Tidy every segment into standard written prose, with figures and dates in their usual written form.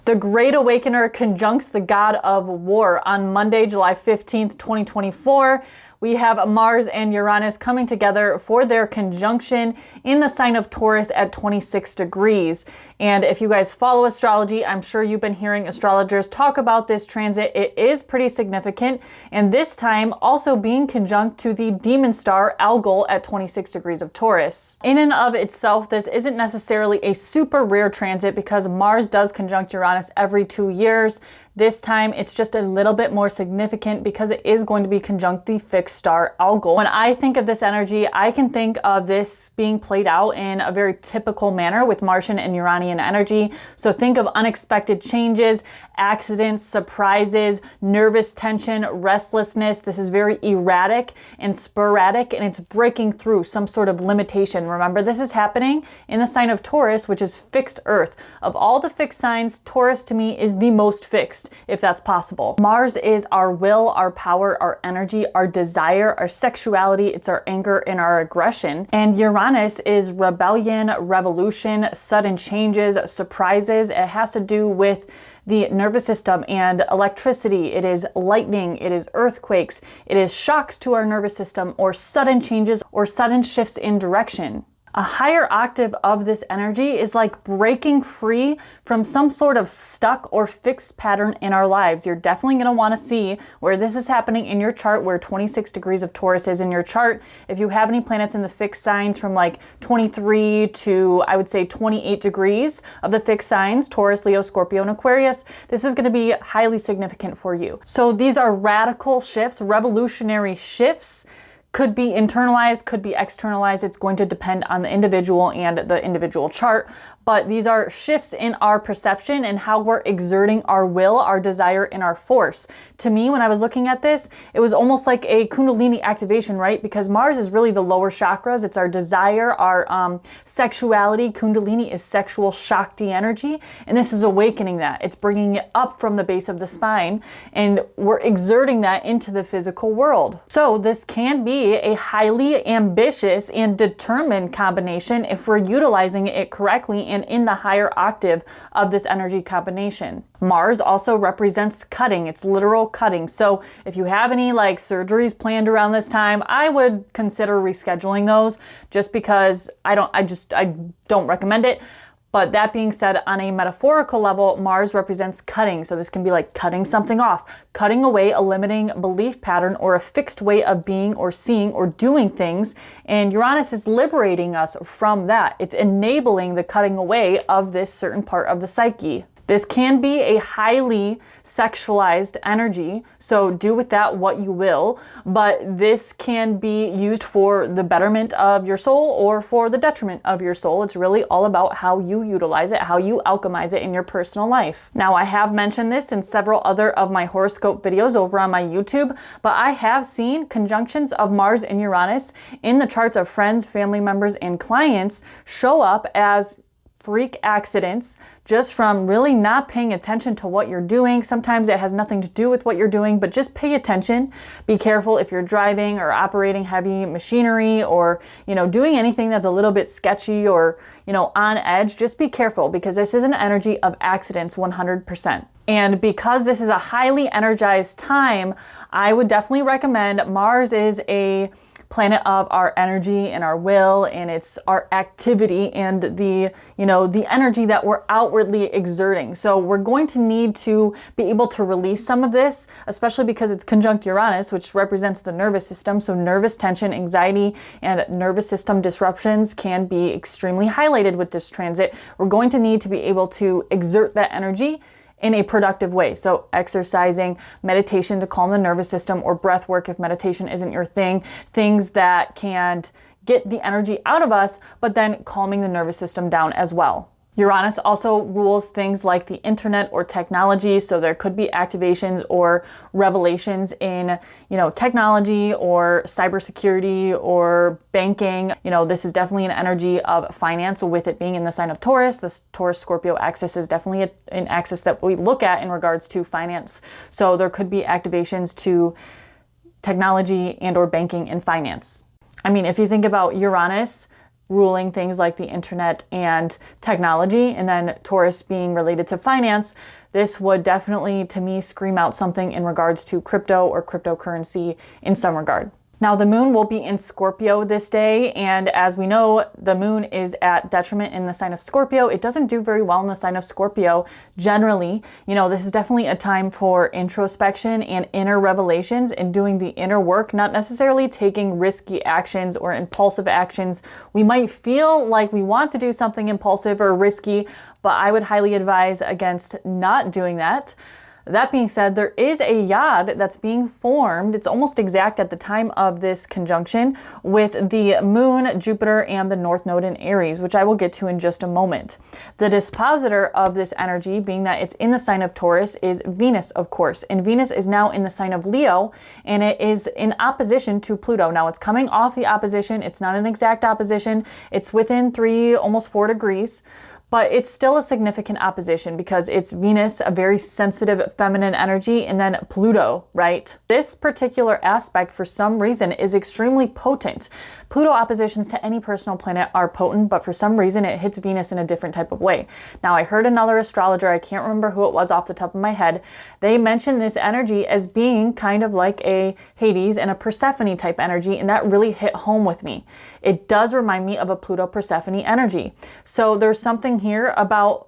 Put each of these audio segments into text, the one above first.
The Great Awakener conjuncts the god of war on Monday, July 15th, 2024. We have Mars and Uranus coming together for their conjunction in the sign of Taurus at 26 degrees. And if you guys follow astrology, I'm sure you've been hearing astrologers talk about this transit. It is pretty significant. And this time also being conjunct to the demon star Algol at 26 degrees of Taurus. In and of itself, this isn't necessarily a super rare transit because Mars does conjunct Uranus every 2 years. This time, it's just a little bit more significant because it is going to be conjunct the fixed star Algol. When I think of this energy, I can think of this being played out in a very typical manner with Martian and Uranian energy. So think of unexpected changes, accidents, surprises, nervous tension, restlessness. This is very erratic and sporadic, and it's breaking through some sort of limitation. Remember, this is happening in the sign of Taurus, which is fixed Earth. Of all the fixed signs, Taurus to me is the most fixed, if that's possible. Mars is our will, our power, our energy, our desire, our sexuality. It's our anger and our aggression. And Uranus is rebellion, revolution, sudden changes, surprises. It has to do with the nervous system and electricity. It is lightning, it is earthquakes, it is shocks to our nervous system or sudden changes or sudden shifts in direction. A higher octave of this energy is like breaking free from some sort of stuck or fixed pattern in our lives. You're definitely going to want to see where this is happening in your chart, where 26 degrees of Taurus is in your chart. If you have any planets in the fixed signs from like 23 to, I would say, 28 degrees of the fixed signs, Taurus, Leo, Scorpio, and Aquarius, this is going to be highly significant for you. So these are radical shifts, revolutionary shifts. Could be internalized, could be externalized. It's going to depend on the individual and the individual chart. But these are shifts in our perception and how we're exerting our will, our desire, and our force. To me, when I was looking at this, it was almost like a Kundalini activation, right? Because Mars is really the lower chakras. It's our desire, our sexuality. Kundalini is sexual Shakti energy. And this is awakening that. It's bringing it up from the base of the spine. And we're exerting that into the physical world. So this can be a highly ambitious and determined combination if we're utilizing it correctly and in the higher octave of this energy combination. Mars also represents cutting. It's literal cutting. So if you have any like surgeries planned around this time, I would consider rescheduling those just because I don't recommend it. But that being said, on a metaphorical level, Mars represents cutting. So this can be like cutting something off, cutting away a limiting belief pattern or a fixed way of being or seeing or doing things. And Uranus is liberating us from that. It's enabling the cutting away of this certain part of the psyche. This can be a highly sexualized energy, so do with that what you will, but this can be used for the betterment of your soul or for the detriment of your soul. It's really all about how you utilize it, how you alchemize it in your personal life. Now, I have mentioned this in several other of my horoscope videos over on my YouTube, but I have seen conjunctions of Mars and Uranus in the charts of friends, family members, and clients show up as freak accidents just from really not paying attention to what you're doing. Sometimes it has nothing to do with what you're doing, but just pay attention. Be careful if you're driving or operating heavy machinery or, doing anything that's a little bit sketchy or, on edge. Just be careful because this is an energy of accidents 100%. And because this is a highly energized time, I would definitely recommend Mars is a planet of our energy and our will, and it's our activity and the energy that we're outwardly exerting. So we're going to need to be able to release some of this, especially because it's conjunct Uranus, which represents the nervous system. So nervous tension, anxiety, and nervous system disruptions can be extremely highlighted with this transit. We're going to need to be able to exert that energy in a productive way. So exercising, meditation to calm the nervous system, or breath work if meditation isn't your thing, things that can get the energy out of us, but then calming the nervous system down as well. Uranus also rules things like the internet or technology, so there could be activations or revelations in, technology or cybersecurity or banking. This is definitely an energy of finance with it being in the sign of Taurus. This Taurus-Scorpio axis is definitely an axis that we look at in regards to finance. So there could be activations to technology and or banking and finance. I mean, if you think about Uranus, ruling things like the internet and technology, and then Taurus being related to finance, this would definitely, to me, scream out something in regards to crypto or cryptocurrency in some regard. Now, the moon will be in Scorpio this day, and as we know, the moon is at detriment in the sign of Scorpio. It doesn't do very well in the sign of Scorpio generally. You know, this is definitely a time for introspection and inner revelations and doing the inner work, not necessarily taking risky actions or impulsive actions. We might feel like we want to do something impulsive or risky, but I would highly advise against not doing that. That being said, there is a yod that's being formed. It's almost exact at the time of this conjunction with the moon, Jupiter, and the North Node in Aries, which I will get to in just a moment. The dispositor of this energy, being that it's in the sign of Taurus, is Venus, of course. And Venus is now in the sign of Leo, and it is in opposition to Pluto. Now, it's coming off the opposition. It's not an exact opposition. It's within 3, almost 4 degrees. But it's still a significant opposition because it's Venus, a very sensitive feminine energy, and then Pluto, right? This particular aspect, for some reason, is extremely potent. Pluto oppositions to any personal planet are potent, but for some reason it hits Venus in a different type of way. Now, I heard another astrologer, I can't remember who it was off the top of my head, they mentioned this energy as being kind of like a Hades and a Persephone type energy, and that really hit home with me. It does remind me of a Pluto-Persephone energy. So there's something here about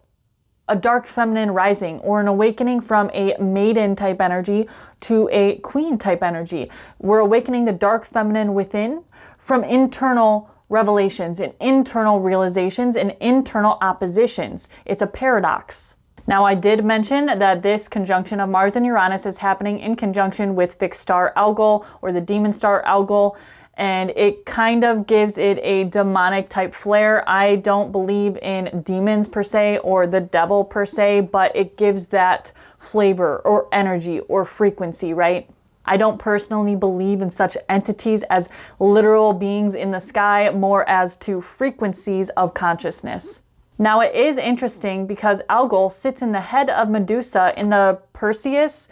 a dark feminine rising or an awakening from a maiden type energy to a queen type energy. We're awakening the dark feminine within from internal revelations and internal realizations and internal oppositions. It's a paradox. Now, I did mention that this conjunction of Mars and Uranus is happening in conjunction with fixed star Algol, or the demon star Algol, and it kind of gives it a demonic type flair. I don't believe in demons per se or the devil per se, but it gives that flavor or energy or frequency, right? I don't personally believe in such entities as literal beings in the sky, more as to frequencies of consciousness. Now, it is interesting because Algol sits in the head of Medusa in the Perseus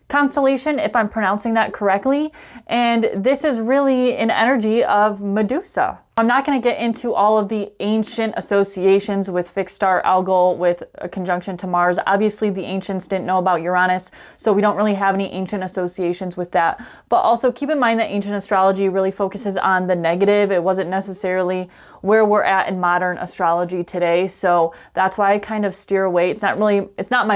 constellation, if I'm pronouncing that correctly, and this is really an energy of Medusa. I'm not going to get into all of the ancient associations with fixed star Algol with a conjunction to Mars. Obviously, the ancients didn't know about Uranus, so we don't really have any ancient associations with that. But also keep in mind that ancient astrology really focuses on the negative. It wasn't necessarily where we're at in modern astrology today, so that's why I kind of steer away. It's not my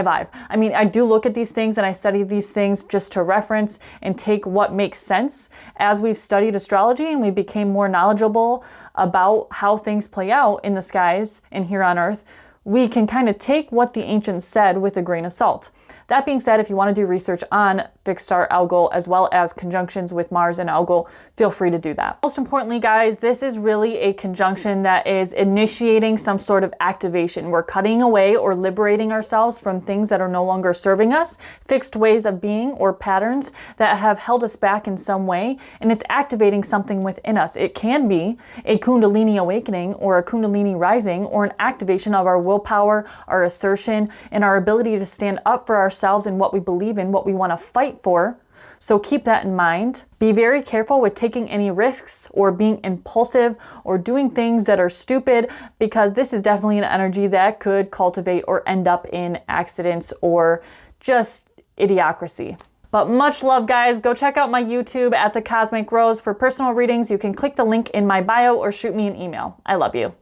vibe. I mean, I do look at these things and I study these things just to reference and take what makes sense. As we've studied astrology and we became more knowledgeable about how things play out in the skies and here on Earth, we can kind of take what the ancients said with a grain of salt. That being said, if you want to do research on fixed star Algol as well as conjunctions with Mars and Algol, feel free to do that. Most importantly, guys, this is really a conjunction that is initiating some sort of activation. We're cutting away or liberating ourselves from things that are no longer serving us, fixed ways of being or patterns that have held us back in some way, and it's activating something within us. It can be a Kundalini awakening or a Kundalini rising or an activation of our willpower, our assertion, and our ability to stand up for ourselves and what we believe in, what we want to fight for. So keep that in mind. Be very careful with taking any risks or being impulsive or doing things that are stupid, because this is definitely an energy that could cultivate or end up in accidents or just idiocracy. But much love, guys. Go check out my YouTube at The Cosmic Rose for personal readings. You can click the link in my bio or shoot me an email. I love you.